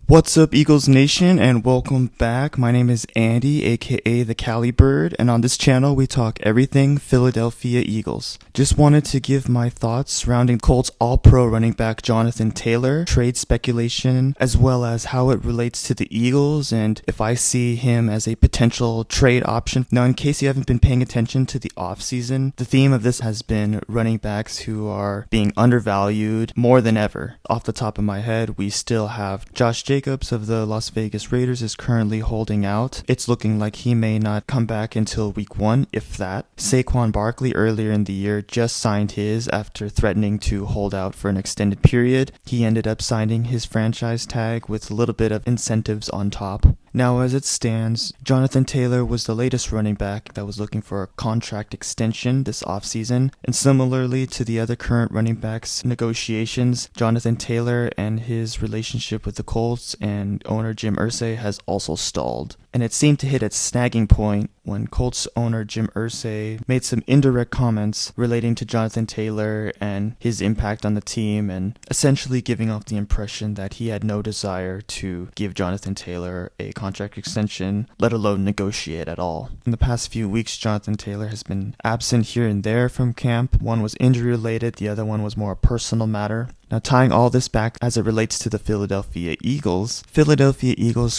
What's up, Eagles Nation, and welcome back. My name is Andy, aka the Calibird, and on this channel we talk everything Philadelphia Eagles. Just wanted to give my thoughts surrounding Colts All-Pro running back Jonathan Taylor, trade speculation, as well as how it relates to the Eagles, and if I see him as a potential trade option. Now, in case you haven't been paying attention to the offseason, the theme of this has been running backs who are being undervalued more than ever. Off the top of my head, we still have Josh Jacobs of the Las Vegas Raiders is currently holding out. It's looking like he may not come back until week 1, if that. Saquon Barkley earlier in the year just signed his after threatening to hold out for an extended period. He ended up signing his franchise tag with a little bit of incentives on top. Now, as it stands, Jonathan Taylor was the latest running back that was looking for a contract extension this offseason, and similarly to the other current running backs negotiations, Jonathan Taylor and his relationship with the Colts and owner Jim Irsay has also stalled. And it seemed to hit its snagging point when Colts owner Jim Irsay made some indirect comments relating to Jonathan Taylor and his impact on the team, and essentially giving off the impression that he had no desire to give Jonathan Taylor a contract extension, let alone negotiate at all. In the past few weeks, Jonathan Taylor has been absent here and there from camp. One was injury related, the other one was more a personal matter. Now, tying all this back as it relates to the Philadelphia Eagles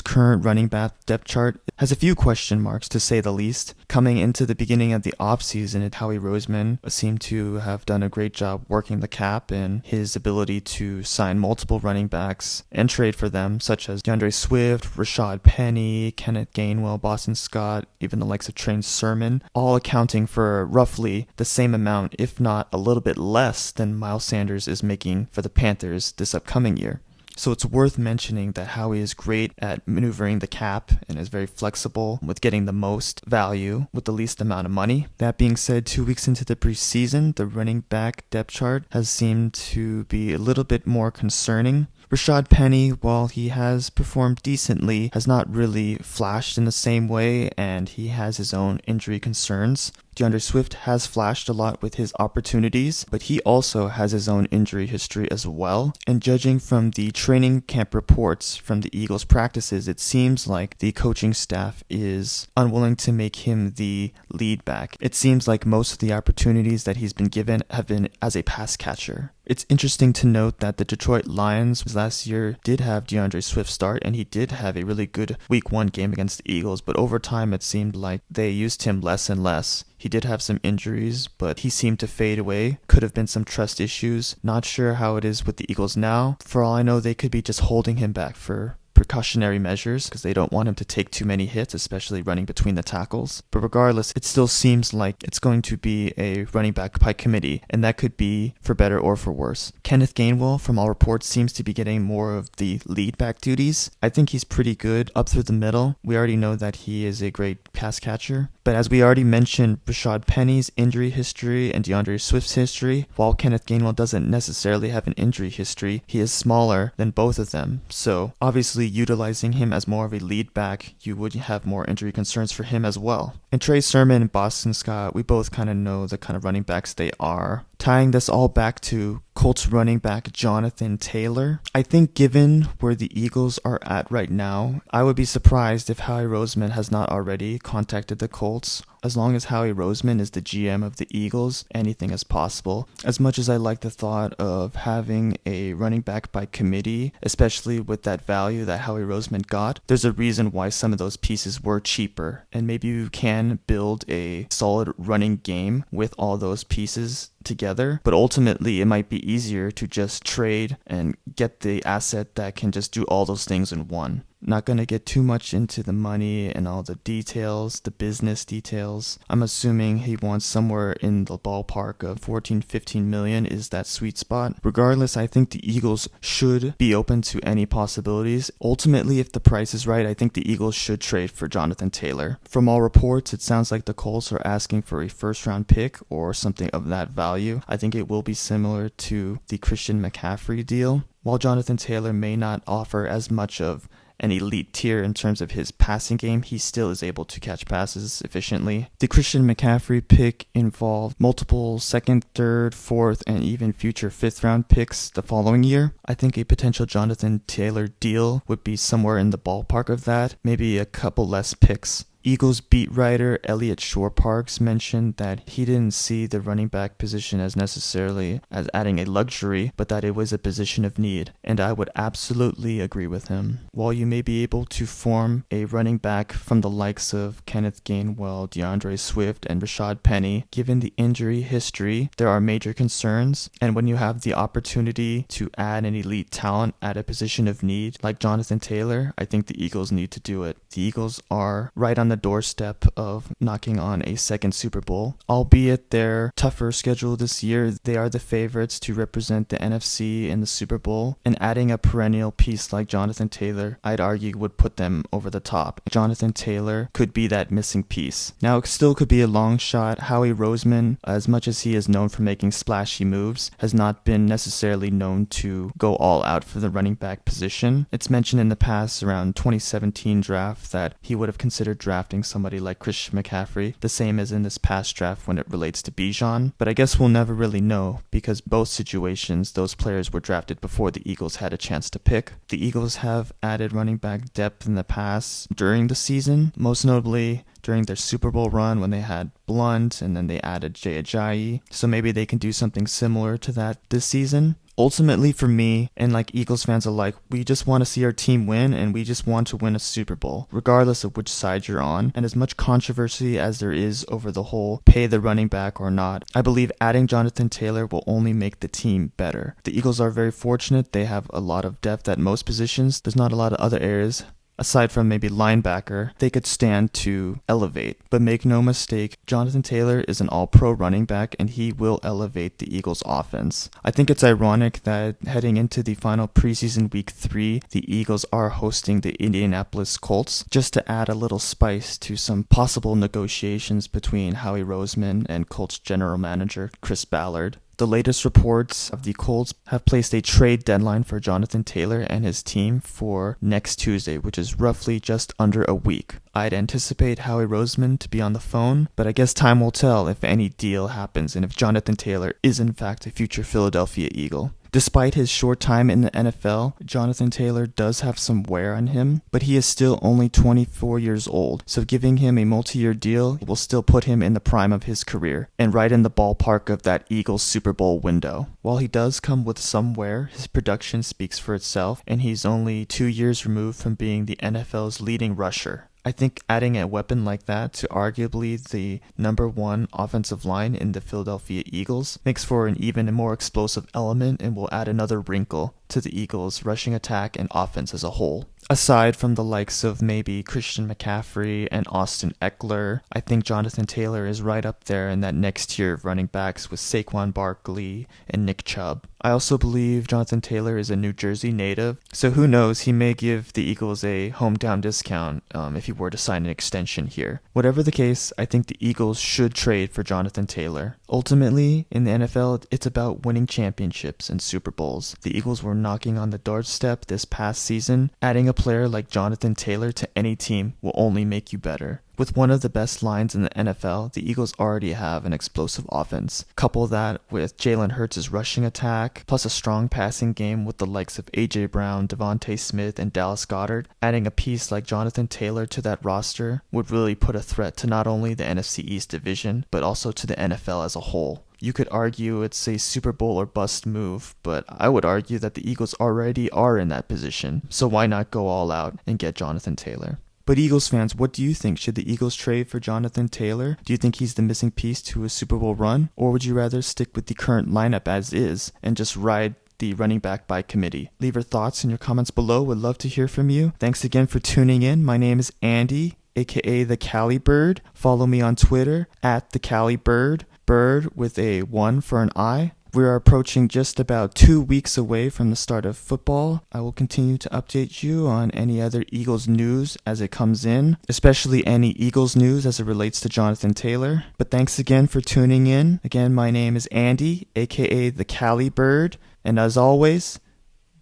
current running back depth chart has a few question marks, to say the least. Coming into the beginning of the offseason, Howie Roseman seemed to have done a great job working the cap and his ability to sign multiple running backs and trade for them, such as DeAndre Swift, Rashad Penny, Kenneth Gainwell, Boston Scott, even the likes of Trey Sermon, all accounting for roughly the same amount, if not a little bit less, than Miles Sanders is making for the Panthers this upcoming year. So it's worth mentioning that Howie is great at maneuvering the cap and is very flexible with getting the most value with the least amount of money. That being said, 2 weeks into the preseason, the running back depth chart has seemed to be a little bit more concerning. Rashad Penny, while he has performed decently, has not really flashed in the same way, and he has his own injury concerns. DeAndre Swift has flashed a lot with his opportunities, but he also has his own injury history as well. And judging from the training camp reports from the Eagles practices, it seems like the coaching staff is unwilling to make him the lead back. It seems like most of the opportunities that he's been given have been as a pass catcher. It's interesting to note that the Detroit Lions last year did have DeAndre Swift start, and he did have a really good week 1 game against the Eagles, but over time it seemed like they used him less and less. He did have some injuries, but he seemed to fade away. Could have been some trust issues. Not sure how it is with the Eagles now. For all I know, they could be just holding him back for precautionary measures because they don't want him to take too many hits, especially running between the tackles. But regardless, it still seems like it's going to be a running back by committee, and that could be for better or for worse. Kenneth Gainwell, from all reports, seems to be getting more of the lead back duties. I think he's pretty good up through the middle. We already know that he is a great pass catcher. But as we already mentioned, Rashad Penny's injury history and DeAndre Swift's history, while Kenneth Gainwell doesn't necessarily have an injury history, he is smaller than both of them. So obviously utilizing him as more of a lead back, you would have more injury concerns for him as well. And Trey Sermon and Boston Scott, we both kind of know the kind of running backs they are. Tying this all back to Colts running back Jonathan Taylor, I think given where the Eagles are at right now, I would be surprised if Howie Roseman has not already contacted the Colts. As long as Howie Roseman is the GM of the Eagles, anything is possible. As much as I like the thought of having a running back by committee, especially with that value that Howie Roseman got, there's a reason why some of those pieces were cheaper. And maybe you can build a solid running game with all those pieces together, but ultimately it might be easier to just trade and get the asset that can just do all those things in one. Not going to get too much into the money and all the details, the business details. I'm assuming he wants somewhere in the ballpark of 14-15 million is that sweet spot. Regardless, I think the Eagles should be open to any possibilities. Ultimately, if the price is right, I think the Eagles should trade for Jonathan Taylor. From all reports, it sounds like the Colts are asking for a first-round pick or something of that value. I think it will be similar to the Christian McCaffrey deal. While Jonathan Taylor may not offer as much of an elite tier in terms of his passing game, he still is able to catch passes efficiently. The Christian McCaffrey pick involved multiple second, third, fourth, and even future fifth round picks the following year. I think a potential Jonathan Taylor deal would be somewhere in the ballpark of that, maybe a couple less picks. Eagles beat writer Elliot Shore-Parks mentioned that he didn't see the running back position as necessarily as adding a luxury, but that it was a position of need, and I would absolutely agree with him. While you may be able to form a running back from the likes of Kenneth Gainwell, DeAndre Swift, and Rashad Penny, given the injury history, there are major concerns, and when you have the opportunity to add an elite talent at a position of need like Jonathan Taylor, I think the Eagles need to do it. The Eagles are right on the doorstep of knocking on a second Super Bowl. Albeit their tougher schedule this year, they are the favorites to represent the NFC in the Super Bowl, and adding a perennial piece like Jonathan Taylor, I'd argue would put them over the top. Jonathan Taylor could be that missing piece. Now, it still could be a long shot. Howie Roseman, as much as he is known for making splashy moves, has not been necessarily known to go all out for the running back position. It's mentioned in the past around 2017 draft that he would have considered drafting somebody like Christian McCaffrey, the same as in this past draft when it relates to Bijan. But I guess we'll never really know, because both situations, those players were drafted before the Eagles had a chance to pick. The Eagles have added running back depth in the past during the season, most notably during their Super Bowl run when they had Blunt and then they added Jay Ajayi. So maybe they can do something similar to that this season. Ultimately, for me, and like Eagles fans alike, we just want to see our team win, and we just want to win a Super Bowl, regardless of which side you're on. And as much controversy as there is over the whole pay the running back or not, I believe adding Jonathan Taylor will only make the team better. The Eagles are very fortunate. They have a lot of depth at most positions. There's not a lot of other areas, aside from maybe linebacker, they could stand to elevate. But make no mistake, Jonathan Taylor is an all-pro running back, and he will elevate the Eagles' offense. I think it's ironic that heading into the final preseason week 3, the Eagles are hosting the Indianapolis Colts, just to add a little spice to some possible negotiations between Howie Roseman and Colts general manager Chris Ballard. The latest reports of the Colts have placed a trade deadline for Jonathan Taylor and his team for next Tuesday, which is roughly just under a week. I'd anticipate Howie Roseman to be on the phone, but I guess time will tell if any deal happens and if Jonathan Taylor is in fact a future Philadelphia Eagle. Despite his short time in the NFL, Jonathan Taylor does have some wear on him, but he is still only 24 years old, so giving him a multi-year deal will still put him in the prime of his career, and right in the ballpark of that Eagles Super Bowl window. While he does come with some wear, his production speaks for itself, and he's only 2 years removed from being the NFL's leading rusher. I think adding a weapon like that to arguably the number 1 offensive line in the Philadelphia Eagles makes for an even more explosive element and will add another wrinkle to the Eagles' rushing attack and offense as a whole. Aside from the likes of maybe Christian McCaffrey and Austin Eckler, I think Jonathan Taylor is right up there in that next tier of running backs with Saquon Barkley and Nick Chubb. I also believe Jonathan Taylor is a New Jersey native, so who knows, he may give the Eagles a hometown discount if he were to sign an extension here. Whatever the case, I think the Eagles should trade for Jonathan Taylor. Ultimately, in the NFL, it's about winning championships and Super Bowls. The Eagles were knocking on the doorstep this past season. Adding a player like Jonathan Taylor to any team will only make you better. With one of the best lines in the NFL, the Eagles already have an explosive offense. Couple that with Jalen Hurts' rushing attack, plus a strong passing game with the likes of A.J. Brown, Devontae Smith, and Dallas Goedert. Adding a piece like Jonathan Taylor to that roster would really put a threat to not only the NFC East division, but also to the NFL as a whole. You could argue it's a Super Bowl or bust move, but I would argue that the Eagles already are in that position, so why not go all out and get Jonathan Taylor? But Eagles fans, what do you think? Should the Eagles trade for Jonathan Taylor? Do you think he's the missing piece to a Super Bowl run? Or would you rather stick with the current lineup as is and just ride the running back by committee? Leave your thoughts in your comments below. Would love to hear from you. Thanks again for tuning in. My name is Andy, aka the Calibird. Follow me on Twitter at the Calibird, bird with a 1 for an I. We are approaching just about 2 weeks away from the start of football. I will continue to update you on any other Eagles news as it comes in, especially any Eagles news as it relates to Jonathan Taylor. But thanks again for tuning in. Again, my name is Andy, aka the Calibird, and as always,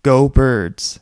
go Birds!